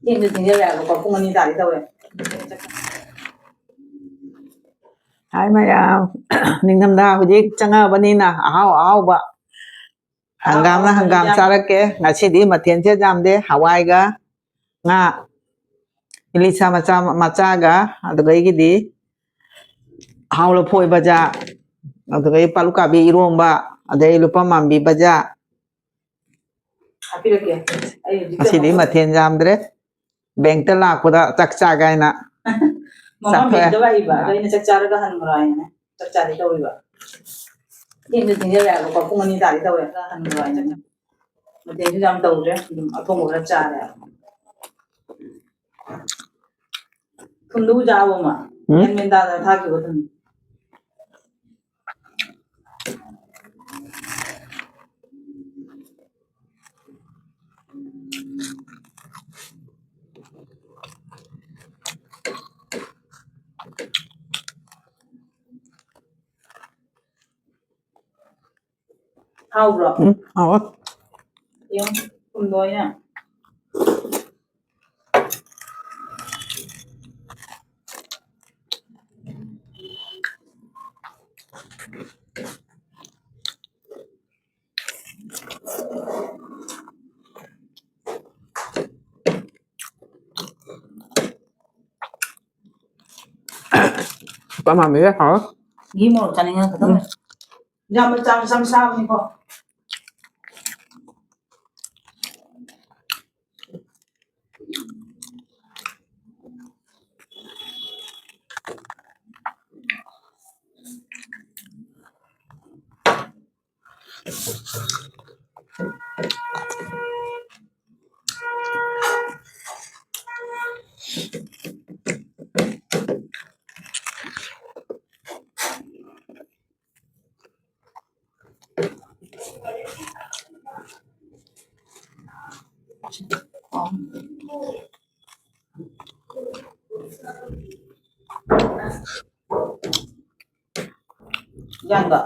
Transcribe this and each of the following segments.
ꯊꯦꯡꯁꯨ ꯊꯦꯡꯖꯜꯂꯛꯑꯦꯕꯀꯣ ꯄꯨꯡ 2 ꯇꯥꯔꯦ ꯇꯧꯔꯦ Hai maya ningthamda hujik changabnina ahau ahauba hangam na hangam charake ngasidi mathian che jamde hawai ga nga ilisa macha ga adugai gidi haulo phoi baja adugai paluka bi iromba adai lupa mambi baja ngasidi mathian jamdre bank ta lakpada chakcha gaina Mama benda bayi ba, dari nak cara kan murai na, cara itu bayi ba. Ini tu tinggal aku kau pun ni dari tahu ya kan murai na. Macam itu jam tahu je, aku mau cara. Kundu jauh mah, yang minta dah thak juga tu. Hao bro. Hao. Yung kundoy na. Có mà mình biết hả? Ghi một cái này nghe cái đó. Giờ mình chăm chăm sao như vậy? Yang tak?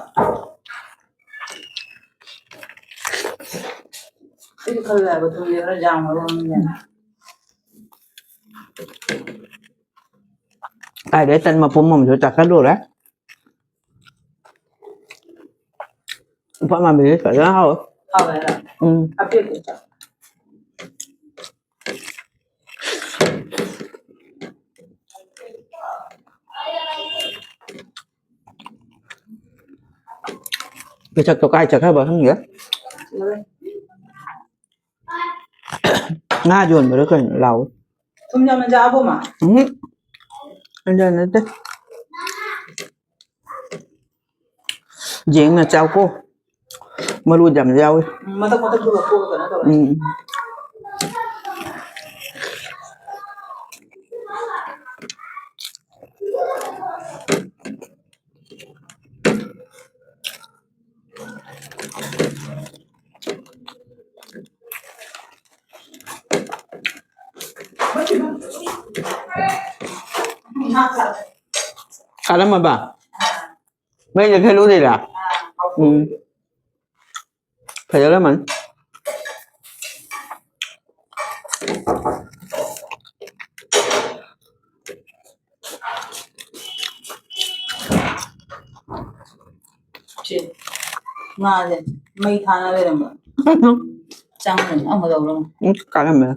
Itu kalau lah betul dia rajang orangnya. Ai để tên mà phun mồm cho chặt cái đồ đấy. Phải mà mình biết phải đó thôi. Hao vậy là. Apa itu? Cái chặt cho ai chặt hai bờ không nghĩa. Nga dồn mà nó cần lẩu. Thum nhom ra apa mah? Anh đây nó đấy. Giếng là trao cô. Mà luôn dầm rau. Mà tao đưa cô cái nó đâu. Kalah mà bà. Bây giờ cái lúa này là. Phải đó mình. Nga lên, mấy tháng nữa rồi mà. Chẳng nên ông ở đâu đâu. Cả là mình.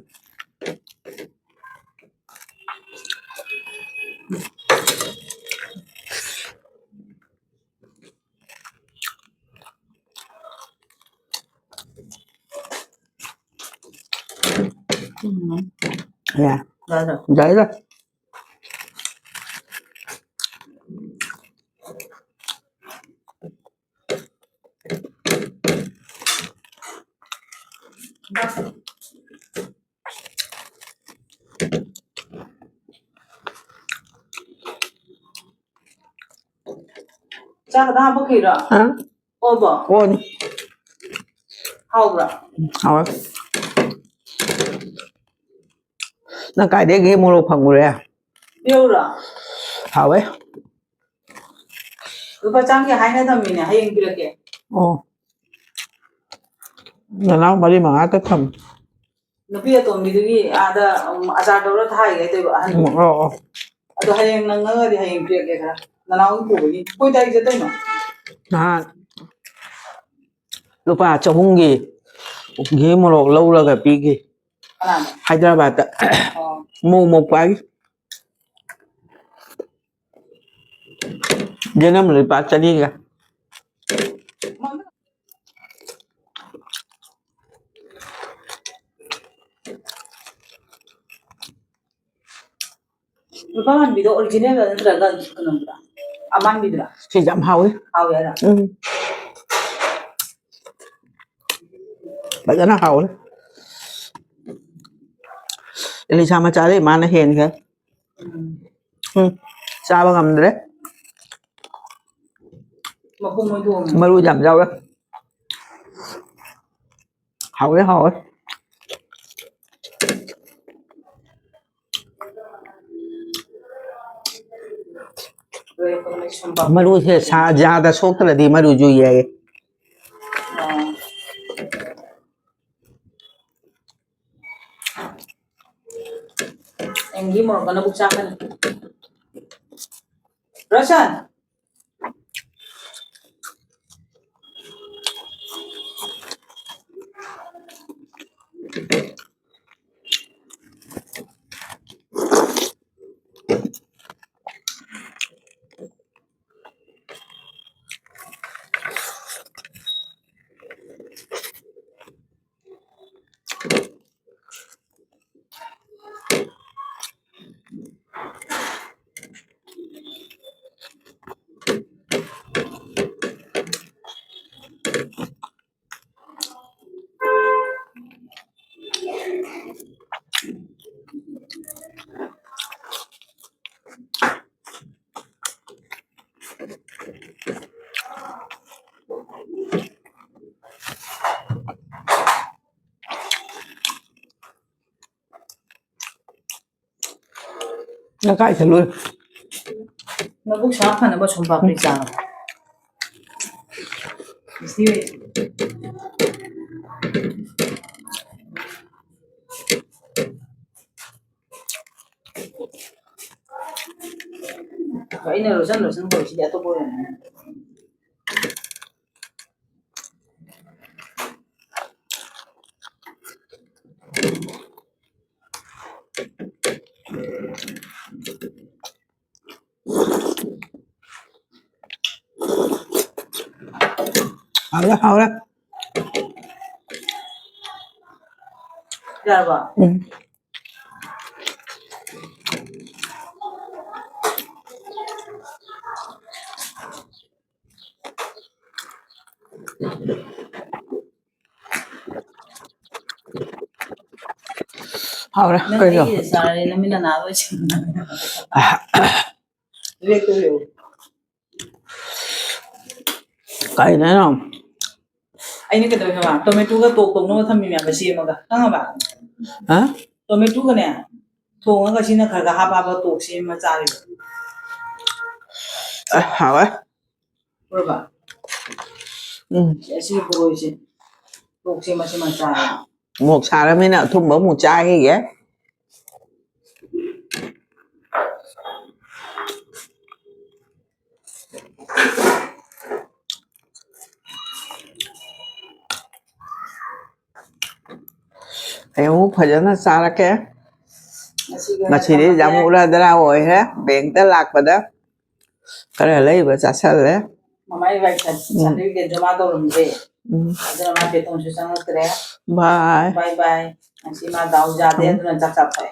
Dạ. Đấy rồi. Đấy rồi. Chắc đã bao kỳ rồi. Hả? Ô bò. Ôn. Hao rồi. Hao. Nó cái để ghi mua lô phần rồi à? Yêu rồi. Hao ấy. Cứ phải chăng cái hai này thầm mình hay anh kia. Ồ. Nó nấu mà đi mà ăn tất thầm. nupi atomidagi ada ajar dawra thai gai tebo ahan Oh, ado hayeng nanga di hayeng priya ke kara nanau ko bagi koi tai je tai no nah, lupa chahungi, ghế một lộc lâu là gặp pigi, ana Hyderabad, oh mua một cái, giờ nó mình bắt chân đi kìa, Lupaman bido original dan teraga kunum bra aman bidra chỉ dám hao ấy, aw ya da bây giờ nó hao đấy, ini sama cari mana hen kìa, sao bằng ngầm đấy, ma pung moi thum mà lui giảm rau đó, hao đấy, re ko mai chamba mà lui thì xa ra ta số cái là đi mà lui chui về, engi mo kana bukcha kan Roshan nó cái thì luôn, ma bukcha kan ba chamba pri cha Siwe vậy nên Roshan boleh sih atau boleh hao đó, ya ba hao đó, na cái rồi, ai sa re na mina na ba chi re ko yo cái đấy không, ai ni ke do ma tomato ga tok tok no tham mi ma ba si ma ga tang ba hả, tomato ga ne thong ga si na khar ga ha ba tok si ma cha ri hao ấy, ro ba ya si ko ro si tok si ma cha một xà ra mới nào thun bổ một chai hay vậy, em hút phải cho nó xa ra kia, mà chỉ đi dạo mũ ra ra rồi hết, biển tới lạc vào đó, cái này lấy vào trả sao đấy, mama ai vai cha đi ke jama do rum je adana ma ke tong se sang tre bye. bye bye asi ma dau ja de adana chak chak thai